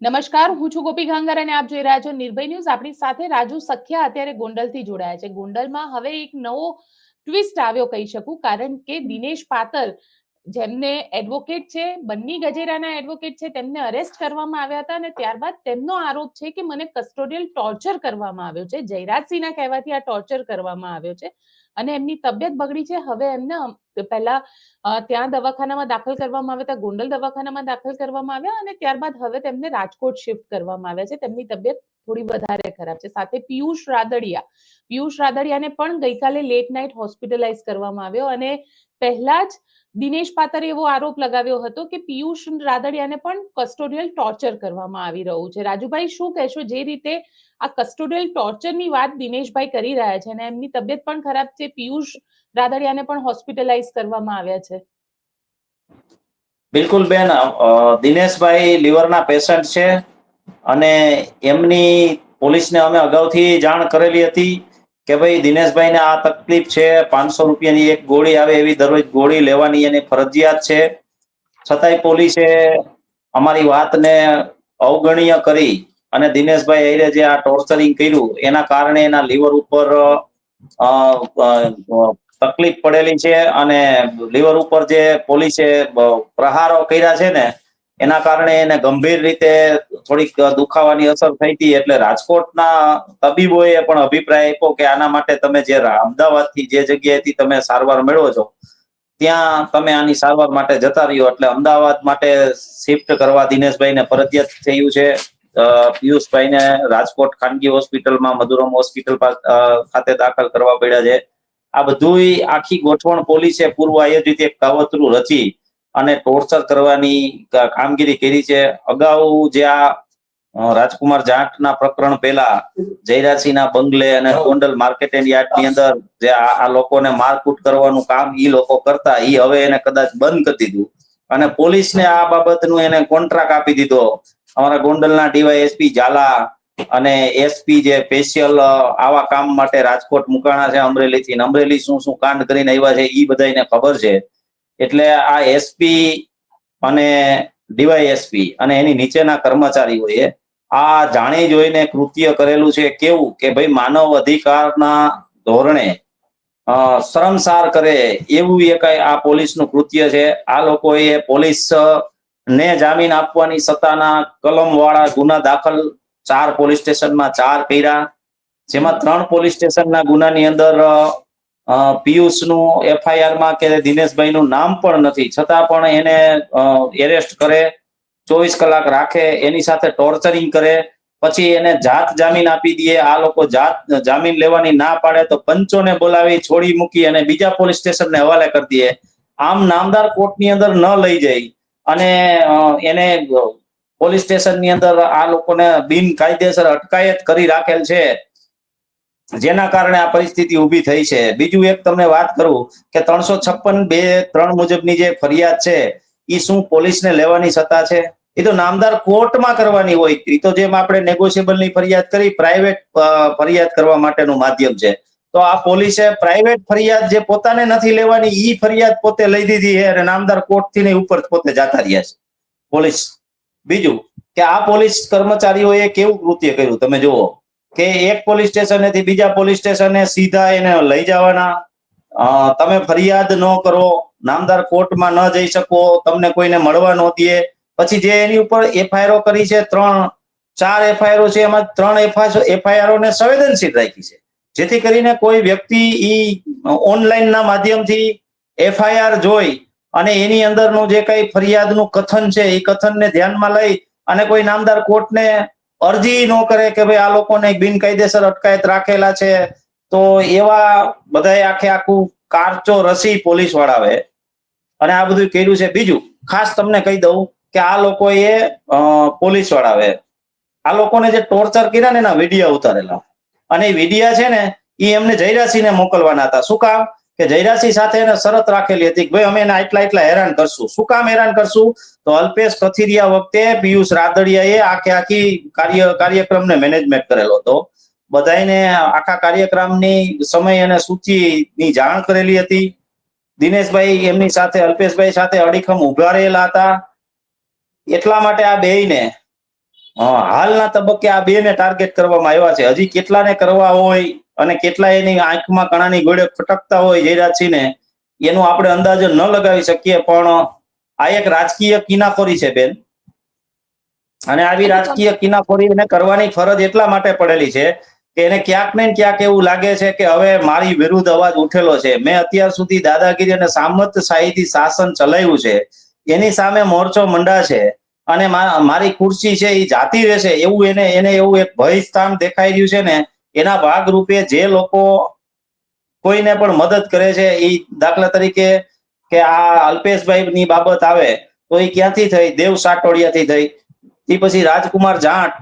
નમસ્કાર, હું છું ગોપી ગાંગર અને આપ જોઈ રહ્યા છો નિર્ભય ન્યૂઝ. આપણી સાથે રાજુ સખિયા અત્યારે ગોંડલથી જોડાયા છે. ગોંડલમાં હવે એક નવો ટ્વિસ્ટ આવ્યો કહી શકું, કારણ કે દિનેશ પાતર જેમને એડવોકેટ છે, બન્ની ગજેરાના એડવોકેટ છે, તેમને અરેસ્ટ કરવામાં આવ્યા હતા અને ત્યારબાદ તેમનો આરોપ છે કે મને કસ્ટોડિયલ ટોર્ચર કરવામાં આવ્યો છે. જયરાજસિંહના કહેવાથી આ ટોર્ચર કરવામાં આવ્યો છે અને એમની તબિયત બગડી છે. હવે એમને પહેલા ત્યાં દવાખાનામાં દાખલ કરવામાં આવ્યા હતા, ગોંડલ દવાખાનામાં દાખલ કરવામાં આવ્યા અને ત્યારબાદ હવે તેમને રાજકોટ શિફ્ટ કરવામાં આવ્યા છે. તેમની તબિયત થોડી વધારે ખરાબ છે. સાથે પિયુષ રાદડિયાને પણ ગઈકાલે લેટ નાઇટ હોસ્પિટલાઇઝ કરવામાં આવ્યો અને પહેલા જ દિનેશ પાતરે એવો આરોપ લગાવ્યો હતો કે પિયુષ રાદડિયાને પણ કસ્ટોડિયલ ટોર્ચર કરવામાં આવી રહ્યું છે. રાજુભાઈ, શું કહેશો? જે રીતે આ કસ્ટોડિયલ ટોર્ચરની વાત દિનેશભાઈ કરી રહ્યા છે અને એમની તબિયત પણ ખરાબ છે, પિયુષ રાદડિયાને પણ હોસ્પિટલાઇઝ કરવામાં આવ્યા છે. બિલકુલ બેન, દિનેશભાઈ લીવરના પેશન્ટ છે અને એમની પોલીસને અમે અગાઉથી જાણ કરેલી હતી કે ભાઈ દિનેશભાઈને આ તકલીફ છે, 500 રૂપિયાની એક ગોળી આવે એવી દરરોજ ગોળી લેવાની એની ફરજિયાત છે. છતાંય પોલીસે અમારી વાતને અવગણ્ય કરી અને દિનેશભાઈ અરે જે આ ટોર્ચરિંગ કર્યું એના કારણે એના લીવર ઉપર તકલીફ પડેલી છે અને લીવર ઉપર જે પોલીસે પ્રહારો કર્યા છે ને એના કારણે એને ગંભીર રીતે થોડીક દુખાવાની અસર થઈ હતી. એટલે રાજકોટના તબીબોએ પણ અભિપ્રાય આપ્યો કે આના માટે તમે જે અમદાવાદથી જે જગ્યાએથી તમે સારવાર મેળવો છો ત્યાં તમે આની સારવાર માટે જતા રહ્યો. એટલે અમદાવાદ માટે શિફ્ટ કરવા દિનેશભાઈને ફરજિયાત થયું છે. પિયુષભાઈને રાજકોટ ખાનગી હોસ્પિટલમાં મધુરમ હોસ્પિટલ ખાતે દાખલ કરવા પડ્યા છે. આ બધું આખી ગોઠવણ પોલીસે પૂર્વ આયોજિત એક કાવતરું રચી અને ટોર્ચર કરવાની કામગીરી કરી છે. અગાઉ જે આ રાજકુમાર જાટના પ્રકરણ પહેલા જયરાજસિંહના બંગલે અને ગોંડલ માર્કેટ એન્ડ યાર્ડની અંદર જે આ લોકોને મારકૂટ કરવાનું કામ ઈ લોકો કરતા, ઈ હવે એને કદાચ બંધ કરી દીધું અને પોલીસને આ બાબતનું એને કોન્ટ્રાક્ટ આપી દીધો. અમારા ગોંડલના ડીવાયએસપી ઝાલા અને એસપી જે સ્પેશિયલ આવા કામ માટે રાજકોટ મુકાણા છે અમરેલીથી, અમરેલી શું શું કાંડ કરીને આવ્યા છે ઈ બધાને ખબર છે. એટલે આ એસપી અને ડીવાયએસપી અને એની નીચેના કર્મચારીઓએ આ જાણી જોઈને કૃત્ય કરેલું છે. કેવું કે ભાઈ માનવ અધિકારના ધોરણે શરમસાર કરે એવું એક આ પોલીસનું કૃત્ય છે. આ લોકોએ પોલીસ ને જામીન આપવાની સત્તાના કલમ વાળા ગુના દાખલ 4 પોલીસ સ્ટેશનમાં 4 કર્યા, જેમાં 3 પોલીસ સ્ટેશનના ગુનાની અંદર પિયુષનું એફઆઈઆરમાં કે દિનેશભાઈનું નામ પણ નથી, છતાં પણ એને એરેસ્ટ કરે, 24 કલાક રાખે, એની સાથે ટોર્ચરિંગ કરે, પછી એને જાત જામીન આપી દે. આ લોકો જાત જામીન લેવાની ના પાડે તો પંચોને બોલાવી છોડી મૂકી અને બીજા પોલીસ સ્ટેશનને હવાલે કરી દે. આમ નામદાર કોર્ટની અંદર ન લઈ જાય અને એને પોલીસ સ્ટેશનની અંદર આ લોકોને બિનકાયદેસર અટકાયત કરી રાખેલ છે, જેના કારણે આ પરિસ્થિતિ ઊભી થઈ છે. બીજું એક તમને વાત કરું કે 356(2)(3) મુજબની જે ફરિયાદ છે એ શું પોલીસને લેવાની સત્તા છે? એ તો નામદાર કોર્ટમાં કરવાની હોય. એ તો જેમ આપણે નેગોશિયેબલની ફરિયાદ કરી, પ્રાઇવેટ ફરિયાદ કરવા માટેનું માધ્યમ છે. તો આ પોલીસે પ્રાઇવેટ ફરિયાદ જે પોતાને નથી લેવાની ઈ ફરિયાદ પોતે લઈ દીધી છે અને નામદાર કોર્ટથી ઉપર પોતે જતા રહ્યા છે પોલીસ. બીજું કે આ પોલીસ કર્મચારીઓએ કેવું કૃત્ય કર્યું તમે જુઓ કે એક પોલીસ સ્ટેશનેથી બીજા પોલીસ સ્ટેશને સીધા એને લઈ જવાના. તમે ફરિયાદ ન કરો, નામદાર કોર્ટમાં ન જઈ શકો, તમને કોઈને મળવા ન દે. પછી જે એની ઉપર એફઆઈઆર કરી છે, 4 એફઆઈઆર છે, એમાં 3 એફઆઈઆર ને સંવેદનશીલ રાખી છે, જેથી કરીને કોઈ વ્યક્તિ ઈ ઓનલાઈન ના માધ્યમથી એફઆઈઆર જોઈ અને એની અંદરનું જે કઈ ફરિયાદનું કથન છે એ કથનને ધ્યાનમાં લઈ અને કોઈ નામદાર કોર્ટને અરજી ન કરે કે ભાઈ આ લોકોને બિનકાયદેસર અટકાયત રાખેલા છે. તો એવા બધા આખું કારચો રસી પોલીસ વાળાએ અને આ બધું કર્યું છે. બીજું ખાસ તમને કહી દઉં કે આ લોકોએ પોલીસ વાળાએ આ લોકોને જે ટોર્ચર કર્યા ને એના વિડીયો ઉતારેલા અને એ વિડીયા છે ને એ એમને જયરાજસિંહને મોકલવાના હતા. શું કામ? કે જયરાજસિંહ સાથે એને શરત રાખેલી હતી કે ભાઈ અમે એને આટલા હેરાન કરશું. શું કામ હેરાન કરશું? તો અલ્પેશ કથિરિયા વખતે પિયુષ રાદડિયાએ આખી કાર્યક્રમને મેનેજમેન્ટ કરેલો હતો. બધાને આખા કાર્યક્રમની સમય અને સૂચિની જાણ કરેલી હતી. દિનેશભાઈ એમની સાથે, અલ્પેશભાઈ સાથે અડીખમ ઉભા રહેલા હતા. એટલા માટે આ બેયને હાલના તબક્કે આ બેને ટાર્ગેટ કરવામાં આવ્યા છે. હજી કેટલાને કરવા હોય અને કેટલા એની આંખમાં કણાની ગોળે ફટકતા હોય જયરાજસિંહને, એનો આપણે અંદાજો ન લગાવી શકીએ, પણ આ એક રાજકીય કિનાખોરી છે બેન. અને આવી રાજકીય કિનાખોરી એને કરવાની ફરજ એટલા માટે પડેલી છે કે એને ક્યાંક ને ક્યાંક એવું લાગે છે કે હવે મારી વિરુદ્ધ અવાજ ઉઠેલો છે, મેં અત્યાર સુધી દાદાગીરી અને સામંતશાહીથી શાસન ચલાવ્યું છે, એની સામે મોરચો મંડાશે અને મારી ખુરશી છે એ જાતી રહેશે, એવું એને એવું એક ભય સ્થાન દેખાઈ રહ્યું છે ને. એના ભાગ રૂપે જે લોકો કોઈને પણ મદદ કરે છે, એ દાખલા તરીકે કે આ અલ્પેશભાઈ ની બાબત આવે તો એ ક્યાંથી થઈ? દેવ સાટોડિયાથી થઈ. એ પછી રાજકુમાર જાટ,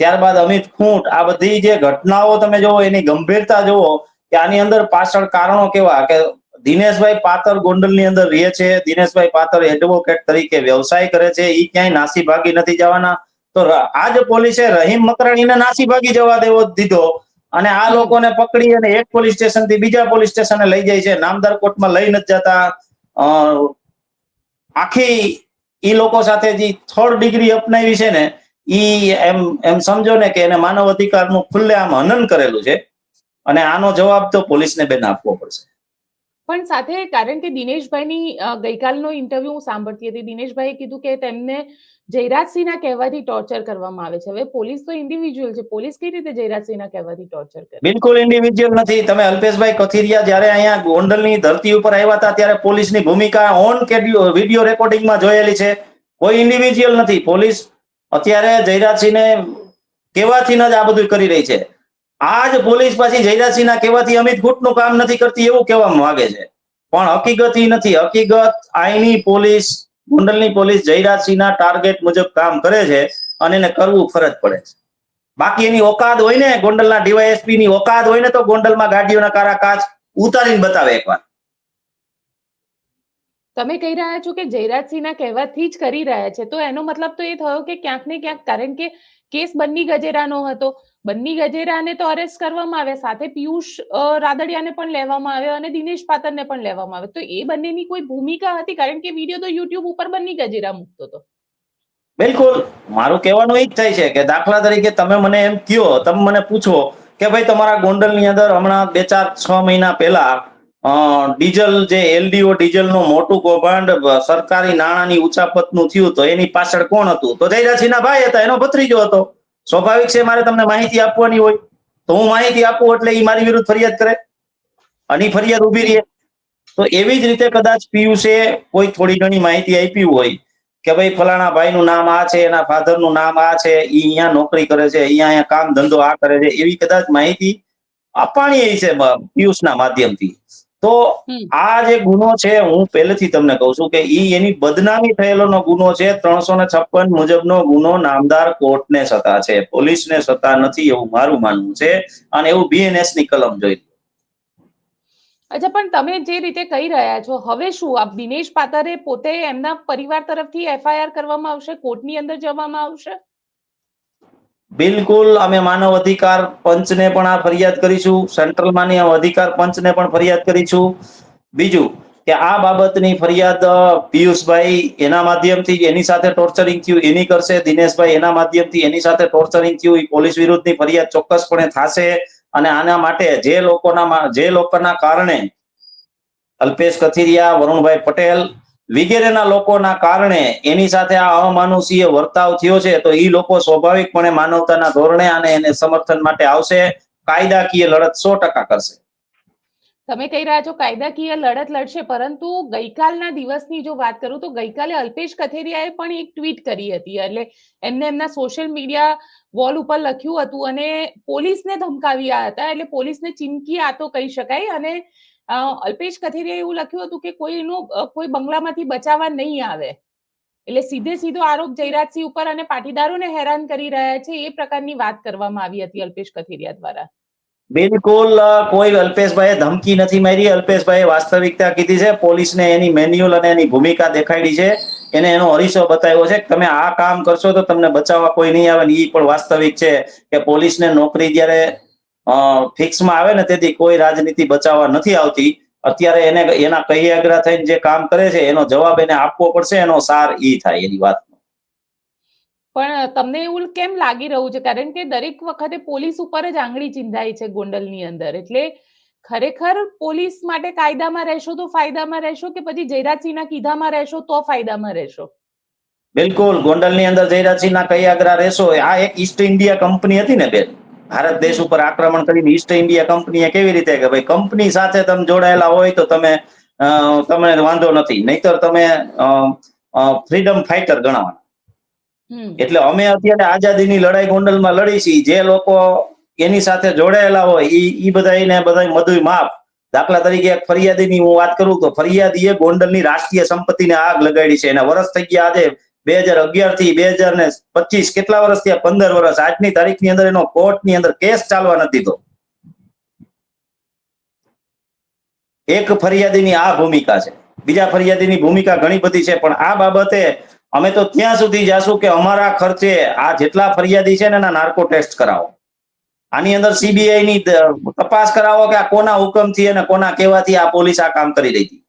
ત્યારબાદ અમિત ખૂંટ, આ બધી જે ઘટનાઓ તમે જોવો, એની ગંભીરતા જોવો કે આની અંદર પાછળ કારણો કેવા કે દિનેશભાઈ પાતર ગોંડલની અંદર રહે છે, દિનેશભાઈ પાતર એડવોકેટ તરીકે વ્યવસાય કરે છે, એ ક્યાંય નાસી ભાગી નથી જવાના. તો આજ પોલીસે રહીમ મકરાણીને નાસી ભાગી જવા દેવો દીધો અને આ લોકોને પકડી અને એક પોલીસ સ્ટેશન થી બીજા પોલીસ સ્ટેશને લઈ જાય છે, નામદાર કોર્ટમાં લઈ નથી જતા. આખી ઈ લોકો સાથે જે થર્ડ ડિગ્રી અપનાવી છે ને, ઈ એમ સમજો ને કે એને માનવ અધિકારનું ખુલ્લેઆમ હનન કરેલું છે અને આનો જવાબ તો પોલીસને બેન આપવો પડશે. પણ સાથે, કારણ કે દિનેશભાઈની ગઈકાલનો ઇન્ટરવ્યુ હું સાંભળતી હતી, દિનેશભાઈએ કીધું કે તેમને જયરાજસિંહના કહેવાથી ટોર્ચર કરવામાં આવે છે. હવે પોલીસ તો ઇન્ડિવિજ્યુઅલ છે, પોલીસ કઈ રીતે જયરાજસિંહના કહેવાથી ટોર્ચર કરે? બિલકુલ ઇન્ડિવિજ્યુઅલ નથી. તમે અલ્પેશભાઈ કથિરિયા જ્યારે અહીંયા ગોંડલની ધરતી ઉપર આવ્યા હતા ત્યારે પોલીસની ભૂમિકા ઓન વિડીયો રેકોર્ડિંગમાં જોયેલી છે. કોઈ ઇન્ડિવિજ્યુઅલ નથી. પોલીસ અત્યારે જયરાજસિંહને કહેવાથી જ આ બધું કરી રહી છે. આ જ પોલીસ પાછી જયરાજસિંહના કહેવાથી અમિત ગુટનું કામ નથી કરતી એવું કહેવામાં માંગે છે, પણ હકીકત ઈ નથી. હકીકત અહીંની પોલીસ, ગોંડલની પોલીસ જયરાજસિંહના ટાર્ગેટ મુજબ કામ કરે છે અને એને કરવું ફરજ પડે છે. બાકી એની ઓકાત હોય ને, ગોંડલના ડીવાયએસપી ની ઓકાત હોય ને, તો ગોંડલમાં ગાડીઓના કારા કાચ ઉતારીને બતાવે એકવાર. તમે કહી રહ્યા છો કે જયરાજસિંહના કહેવાથી જ કરી રહ્યા છે, તો એનો મતલબ તો એ થયો કે ક્યાંક ને ક્યાંક, કારણ કે કેસ બન્ની ગજેરાનો હતો, બન્ની ગજેરાને તો અરેસ્ટ કરવામાં આવ્યા, સાથે પિયુષ રાદડિયાને પણ લેવામાં આવ્યો અને દિનેશ પાતરને પણ લેવામાં આવ્યો. તો એ બંનેની કોઈ ભૂમિકા હતી? કારણ કે વિડીયો તો યુટ્યુબ ઉપર બન્ની ગજેરા મૂકતો હતો. બિલકુલ, મારું કહેવાનું એ જ થાય છે કે દાખલા તરીકે તમે મને એમ કહો, તમે મને પૂછો કે ભાઈ તમારા ગોંડલની અંદર હમણાં 2-4-6 મહિના પહેલા ડીઝલ જે એલડીઓ ડીઝલનું મોટું કૌભાંડ સરકારી નાણાંની ઉચાપતનું થયું, તો એની પાછળ કોણ હતું? તો જયરાજસિંહના ભાઈ હતા, એનો ભત્રીજો હતો. સ્વાભાવિક છે મારે તમને માહિતી આપવાની હોય, તો હું માહિતી આપું એટલે એ મારી વિરુદ્ધ ફરિયાદ કરે અને ફરિયાદ ઉભી રહે. તો એવી જ રીતે કદાચ પિયુષે કોઈ થોડી ઘણી માહિતી આપી હોય કે ભાઈ ફલાણા ભાઈનું નામ આ છે, એના ફાધરનું નામ આ છે, ઈ અહીંયા નોકરી કરે છે, અહીંયા કામ ધંધો આ કરે છે, એવી કદાચ માહિતી આપવાની છે પિયુષના માધ્યમથી. તો આ જે ગુનો છે, હું પહેલેથી તમને કહું છું કે ઈ એની બદનામી થયેલો ગુનો છે. 356 મુજબનો ગુનો નામદાર કોર્ટને સત્તા છે, પોલીસને સત્તા નથી, એવું મારું માનવું છે. અને એવું બીએનએસ ની કલમ જોઈ. અચ્છા, પણ તમે જે રીતે કહી રહ્યા છો, હવે શું આ દિનેશ પાતરે પોતે એમના પરિવાર તરફથી એફઆઈઆર કરવામાં આવશે, કોર્ટની અંદર જવામાં આવશે? બિલકુલ, અમે માનવ અધિકાર પંચને પણ આ ફરિયાદ કરીશું, સેન્ટ્રલ માનવ અધિકાર પંચને પણ ફરિયાદ કરીશું. બીજું કે આ બાબતની ફરિયાદ પિયુષભાઈ એના માધ્યમથી એની સાથે ટોર્ચરિંગ થયું એની કરશે, દિનેશભાઈ એના માધ્યમથી એની સાથે ટોર્ચરિંગ થયું એ પોલીસ વિરુદ્ધની ફરિયાદ ચોક્કસપણે થશે. અને આના માટે જે લોકોના કારણે અલ્પેશ કથિરિયા, વરુણભાઈ પટેલ વગેરેના લોકોના કારણે એની સાથે આ અમાનુષીય વર્તાવ થયો છે, તો એ લોકો સ્વાભાવિકપણે માનવતાના ધોરણે અને એને સમર્થન માટે આવશે. કાયદાકીય લડત 100% કરશે. તમે કહી રહ્યા છો કાયદાકીય લડત લડશે, પરંતુ ગઈકાલના દિવસની જો વાત કરું તો ગઈકાલે અલ્પેશ કથિરિયાએ પણ એક ટ્વીટ કરી હતી, એટલે એમને એમના સોશિયલ મીડિયા વોલ ઉપર લખ્યું હતું અને પોલીસને ધમકાવ્યા હતા, એટલે પોલીસને ચીમકી આ તો કહી શકાય. અને અલ્પેશ કથિરિયાએ એવું લખ્યું હતું કે કોઈ બંગલામાંથી બચાવવા નહીં આવે, એટલે સીધો આરોપ જયરાજસિંહ ઉપર અને પાટીદારોને હેરાન કરી રહ્યા છે, એ પ્રકારની વાત કરવામાં આવી હતી અલ્પેશ કથિરિયા દ્વારા. બિલકુલ, કોઈ અલ્પેશભાઈએ ધમકી નથી મારી. અલ્પેશભાઈએ વાસ્તવિકતા કીધી છે, પોલીસને એની મેન્યુઅલ અને એની ભૂમિકા દેખાડી છે, એને એનો અરીસો બતાવ્યો છે કે તમે આ કામ કરશો તો તમને બચાવવા કોઈ નહીં આવે. એ પણ વાસ્તવિક છે કે પોલીસને નોકરી જ્યારે ફિક્સમાં આવે ને તેથી કોઈ રાજનીતિ બચાવવા નથી આવતી. અત્યારે એને એના કહી આગ્રહ થઈને જે કામ કરે છે એનો જવાબ એને આપવો પડશે, એનો સાર ઈ થાય એની વાત. પણ તમને એવું કેમ લાગી રહ્યું છે? કારણ કે દરેક વખતે પોલીસ ઉપર જ આંગળી ચીંધાય છે ગોંડલની અંદર. એટલે ખરેખર પોલીસ માટે કાયદામાં રહેશો તો ફાયદામાં રહેશો કે પછી જયરાજસિંહના કીધામાં રહેશો તો ફાયદામાં રહેશો? બિલકુલ, ગોંડલની અંદર જયરાજસિંહના કૈયાગ્રા રહેશો. આ એક ઈસ્ટ ઇન્ડિયા કંપની હતી ને બેન, ભારત દેશ ઉપર આક્રમણ કરીને ઈસ્ટ ઇન્ડિયા કંપનીએ કેવી રીતે કે ભાઈ કંપની સાથે તમે જોડાયેલા હોય તો તમને વાંધો નથી, નહીતર તમે ફ્રીડમ ફાઈટર ગણાવા. એટલે અમે અત્યારે આઝાદીની લડાઈ ગોંડલમાં લડી છીએ. જે લોકો એની સાથે જોડાયેલા હોય ઈ બધા મધુય માપ. દાખલા તરીકે એક ફરિયાદીની હું વાત કરું તો ફરિયાદીએ ગોંડલની રાષ્ટ્રીય સંપત્તિને આગ લગાડી છે. એના વર્ષ થઈ ગયા આજે 2011 થી 2025, કેટલા વર્ષ થયા? 15 વર્ષ. આજની તારીખની અંદર એનો કોર્ટની અંદર કેસ ચાલવા નથી દીધો. એક ફરિયાદીની આ ભૂમિકા છે. બીજા ફરિયાદીની ભૂમિકા ઘણી બધી છે, પણ આ બાબતે અમે તો ત્યાં સુધી જાશું કે અમારા ખર્ચે આ જેટલા ફરિયાદી છે ને એના નાર્કો ટેસ્ટ કરાવો. આની અંદર સીબીઆઈ ની તપાસ કરાવો કે આ કોના હુકમથી અને કોના કહેવાથી આ પોલીસ આ કામ કરી રહી હતી.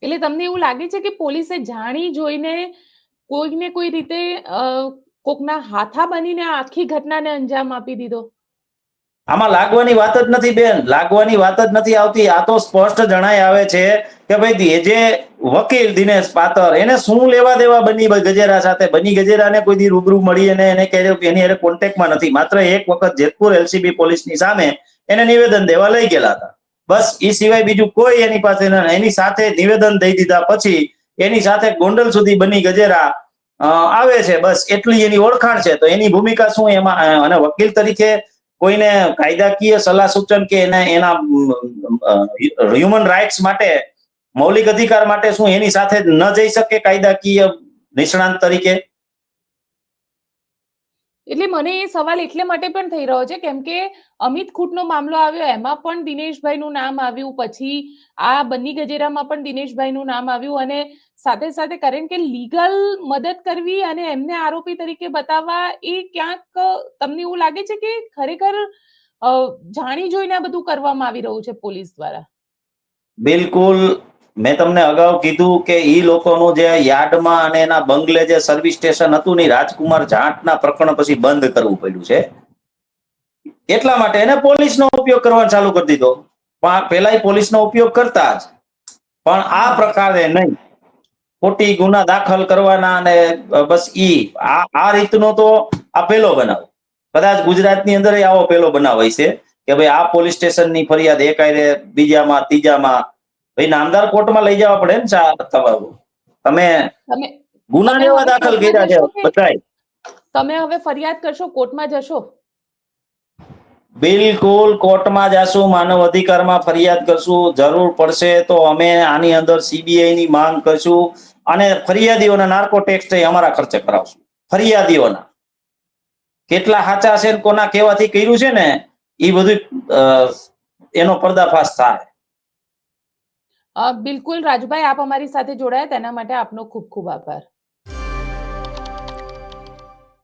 એટલે તમને એવું લાગે છે કે પોલીસે જાણી જોઈને કોઈને કોઈ રીતે કોકના હાથા બનીને આખી ઘટનાને અંજામ આપી દીધો? આમાં લાગવાની વાત જ નથી બેન, લાગવાની વાત જ નથી આવતી. આ તો સ્પષ્ટ જણાય આવે છે કે ભાઈ જે વકીલ દિનેશ પાતર, એને શું લેવા દેવા બની ગજેરા સાથે? બની ગજેરાને કોઈ દી રૂબરૂ મળી અને એને કહ્યું કે એની કોન્ટેક્ટમાં નથી. માત્ર એક વખત જેતપુર એલસીબી પોલીસની સામે એને નિવેદન દેવા લઈ ગયેલા હતા, બસ. એ સિવાય બીજું કોઈ એની પાસે એની સાથે નિવેદન દઈ દીધા પછી એની સાથે ગોંડલ સુધી બની ગજેરા આવે છે, બસ એટલી એની ઓળખાણ છે. તો એની ભૂમિકા શું એમાં? અને વકીલ તરીકે કોઈને કાયદાકીય સલાહ સૂચન કે એના હ્યુમન રાઇટ્સ માટે, મૌલિક અધિકાર માટે શું એની સાથે ન જઈ શકે કાયદાકીય નિષ્ણાંત તરીકે? એટલે મને એ સવાલ એટલે માટે પણ થઈ રહ્યો છે કેમ કે અમિત ખૂટનો મામલો આવ્યો, એમાં પણ દિનેશભાઈનું નામ આવ્યું, પછી આ બન્ની ગજેરામાં પણ દિનેશભાઈનું નામ આવ્યું, અને સાથે સાથે કારણ કે લીગલ મદદ કરવી અને એમને આરોપી તરીકે બતાવવા, એ ક્યાંક તમને એવું લાગે છે કે ખરેખર જાણી જોઈને આ બધું કરવામાં આવી રહ્યું છે પોલીસ દ્વારા? બિલકુલ. મેં તમને અગાઉ કીધું કે ઈ લોકોનું જે યાર્ડમાં અને એના બંગલે જે સર્વિસ સ્ટેશન હતું ને, રાજકુમાર જાટના પ્રકરણ પછી બંધ કરવું પડ્યું છે. એટલા માટે એને પોલીસનો ઉપયોગ કરવાનો ચાલુ કરી દીધો. પેલા પોલીસનો ઉપયોગ કરતા જ, પણ આ પ્રકારે નહીં. ખોટી ગુના દાખલ કરવાના અને બસ આ રીતનો તો આ પહેલો બનાવ. કદાચ ગુજરાતની અંદર આવો પહેલો બનાવ હોય છે કે ભાઈ આ પોલીસ સ્ટેશનની ફરિયાદ એકાયરે બીજામાં ત્રીજામાં, ભાઈ નામદાર કોર્ટમાં લઈ જવા પડે ને તમારું. તમે ગુના એવા દાખલ કર્યા છે બધાય. તમે હવે ફરિયાદ કરશો, કોર્ટમાં જશો? બિલકુલ, કોર્ટમાં જશું, માનવ અધિકારમાં ફરિયાદ કરશું. જરૂર પડશે તો અમે આની અંદર સીબીઆઈ ની માંગ કરશું અને ફરિયાદીઓના નાર્કો ટેસ્ટ અમારા ખર્ચે કરાવશું. ફરિયાદીઓના કેટલા સાચા છે, કોના કહેવાથી કર્યું છે ને, એ બધું એનો પર્દાફાશ થાય. બિલકુલ રાજુભાઈ, આપ અમારી સાથે જોડાયા તેના માટે આપનો ખૂબ ખૂબ આભાર.